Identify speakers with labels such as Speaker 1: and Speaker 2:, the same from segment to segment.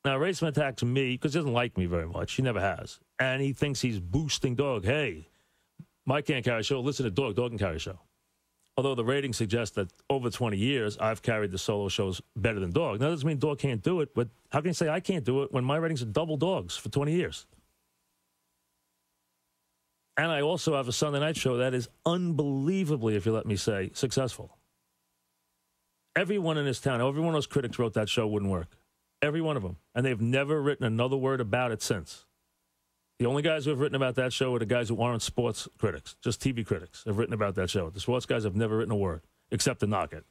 Speaker 1: Now, Raceman attacks me because he doesn't like me very much. He never has. And he thinks he's boosting Dog. Hey, Mike can't carry a show. Listen to Dog. Dog can carry a show. Although the ratings suggest that over 20 years, I've carried the solo shows better than Dog. Now, that doesn't mean Dog can't do it, but how can you say I can't do it when my ratings are double Dog's for 20 years? And I also have a Sunday night show that is unbelievably, if you let me say, successful. Everyone in this town, every one of those critics wrote that show wouldn't work. Every one of them. And they've never written another word about it since. The only guys who have written about that show are the guys who aren't sports critics, just TV critics have written about that show. The sports guys have never written a word except to knock it,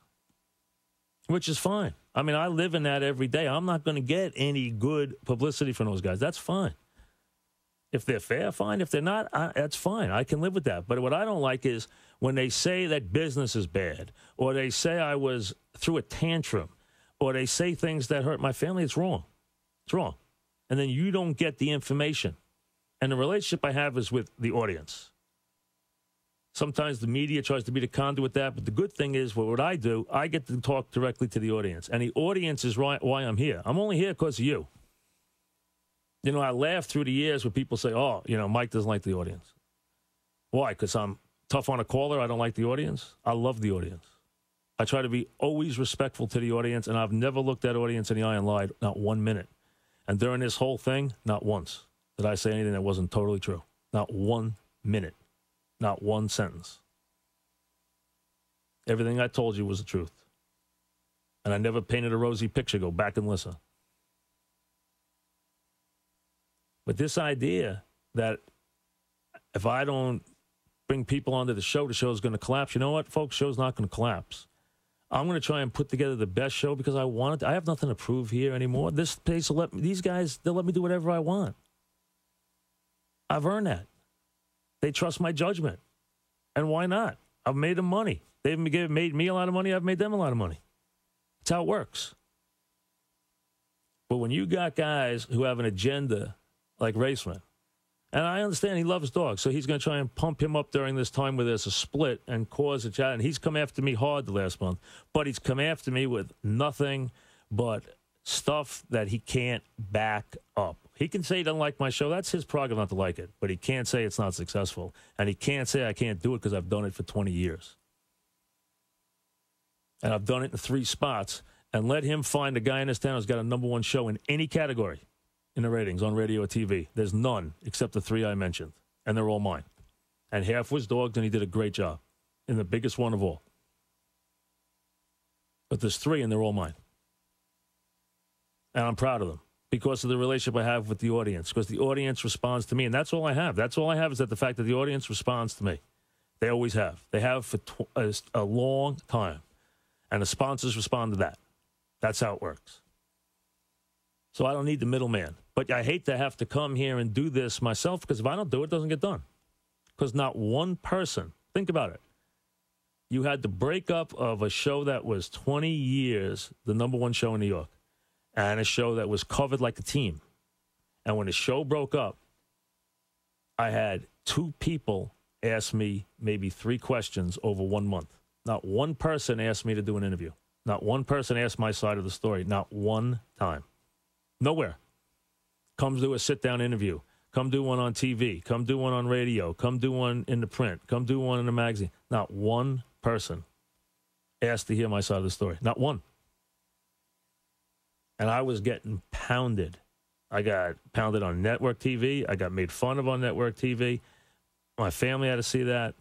Speaker 1: which is fine. I mean, I live in that every day. I'm not going to get any good publicity from those guys. That's fine. If they're fair, fine. If they're not, that's fine. I can live with that. But what I don't like is when they say that business is bad, or they say I was through a tantrum, or they say things that hurt my family. It's wrong. It's wrong. And then you don't get the information. And the relationship I have is with the audience. Sometimes the media tries to be the conduit that, but the good thing is, what I do, I get to talk directly to the audience. And the audience is why I'm here. I'm only here because of you. You know, I laugh through the years when people say, oh, you know, Mike doesn't like the audience. Why? Because I'm tough on a caller, I don't like the audience? I love the audience. I try to be always respectful to the audience, and I've never looked that audience in the eye and lied, not 1 minute. And during this whole thing, not once did I say anything that wasn't totally true. Not 1 minute. Not one sentence. Everything I told you was the truth. And I never painted a rosy picture. Go back and listen. But this idea that if I don't bring people onto the show is going to collapse. You know what, folks? Show's not going to collapse. I'm going to try and put together the best show because I want it. I have nothing to prove here anymore. This place will let me, these guys, they'll let me do whatever I want. I've earned that. They trust my judgment. And why not? I've made them money. They've made me a lot of money. I've made them a lot of money. That's how it works. But when you got guys who have an agenda like Raceman, and I understand he loves dogs, so he's going to try and pump him up during this time where there's a split and cause a chat. And he's come after me hard the last month, but he's come after me with nothing but stuff that he can't back up. He can say he doesn't like my show. That's his prerogative not to like it, but he can't say it's not successful. And he can't say I can't do it because I've done it for 20 years. And I've done it in 3 spots. And let him find a guy in this town who's got a #1 show in any category in the ratings on radio or TV. There's none except the 3 I mentioned, and they're all mine. And half was dogs, and he did a great job in the biggest one of all. But there's 3, and they're all mine. And I'm proud of them because of the relationship I have with the audience, because the audience responds to me, and that's all I have. That's all I have is that the fact that the audience responds to me. They always have. They have for a long time. And the sponsors respond to that. That's how it works. So I don't need the middleman. But I hate to have to come here and do this myself because if I don't do it, it doesn't get done. Because not one person, think about it. You had the breakup of a show that was 20 years, the #1 show in New York, and a show that was covered like a team. And when the show broke up, I had 2 people ask me maybe 3 questions over 1 month. Not one person asked me to do an interview. Not one person asked my side of the story. Not one time. Nowhere. Come do a sit-down interview. Come do one on TV. Come do one on radio. Come do one in the print. Come do one in the magazine. Not one person asked to hear my side of the story. Not one. And I was getting pounded. I got pounded on network TV. I got made fun of on network TV. My family had to see that.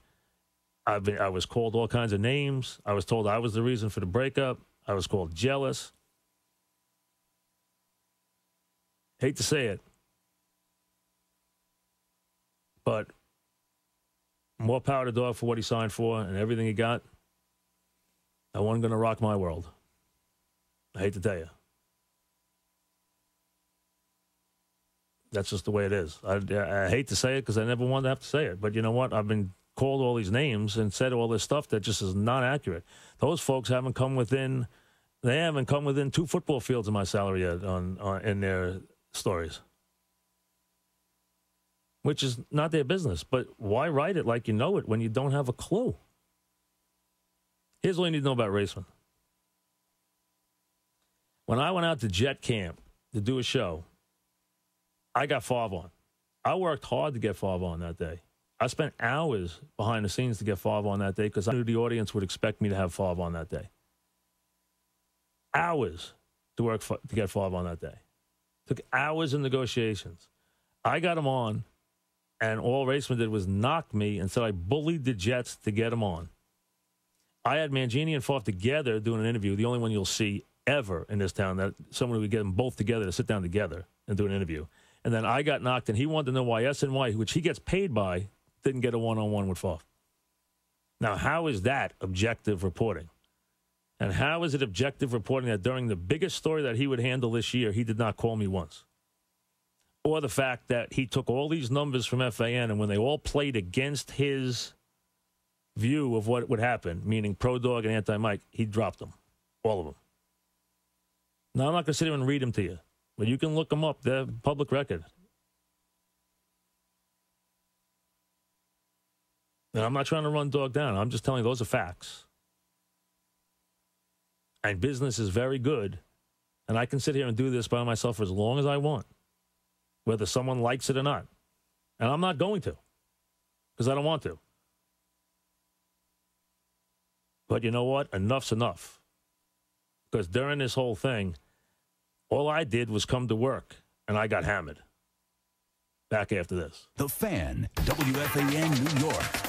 Speaker 1: I was called all kinds of names. I was told I was the reason for the breakup. I was called jealous. Hate to say it, but more power to Dog for what he signed for and everything he got. I wasn't going to rock my world. I hate to tell you. That's just the way it is. I hate to say it because I never wanted to have to say it. But you know what? I've been called all these names and said all this stuff that just is not accurate. Those folks haven't come within 2 football fields of my salary yet in their stories, which is not their business. But why write it like you know it when you don't have a clue? Here's what you need to know about Raceman. When I went out to Jet Camp, to do a show. I got Favre on. I worked hard to get Favre on that day. I spent hours behind the scenes to get Favre on that day because I knew the audience would expect me to have Favre on that day. Hours to get Favre on that day. Took hours in negotiations. I got him on, and all Raceman did was knock me and said I bullied the Jets to get him on. I had Mangini and Favre together doing an interview, the only one you'll see ever in this town, that someone would get them both together to sit down together and do an interview. And then I got knocked, and he wanted to know why SNY, which he gets paid by, didn't get a one-on-one with Favre. Now, how is that objective reporting? And how is it objective reporting that during the biggest story that he would handle this year, he did not call me once? Or the fact that he took all these numbers from FAN, and when they all played against his view of what would happen, meaning pro-dog and anti-Mike, he dropped them, all of them. Now, I'm not going to sit here and read them to you, but you can look them up. They're public record. And I'm not trying to run dog down. I'm just telling you those are facts. And business is very good. And I can sit here and do this by myself for as long as I want, whether someone likes it or not. And I'm not going to, because I don't want to. But you know what? Enough's enough. Because during this whole thing, all I did was come to work, and I got hammered. Back after this.
Speaker 2: The Fan, WFAN New York.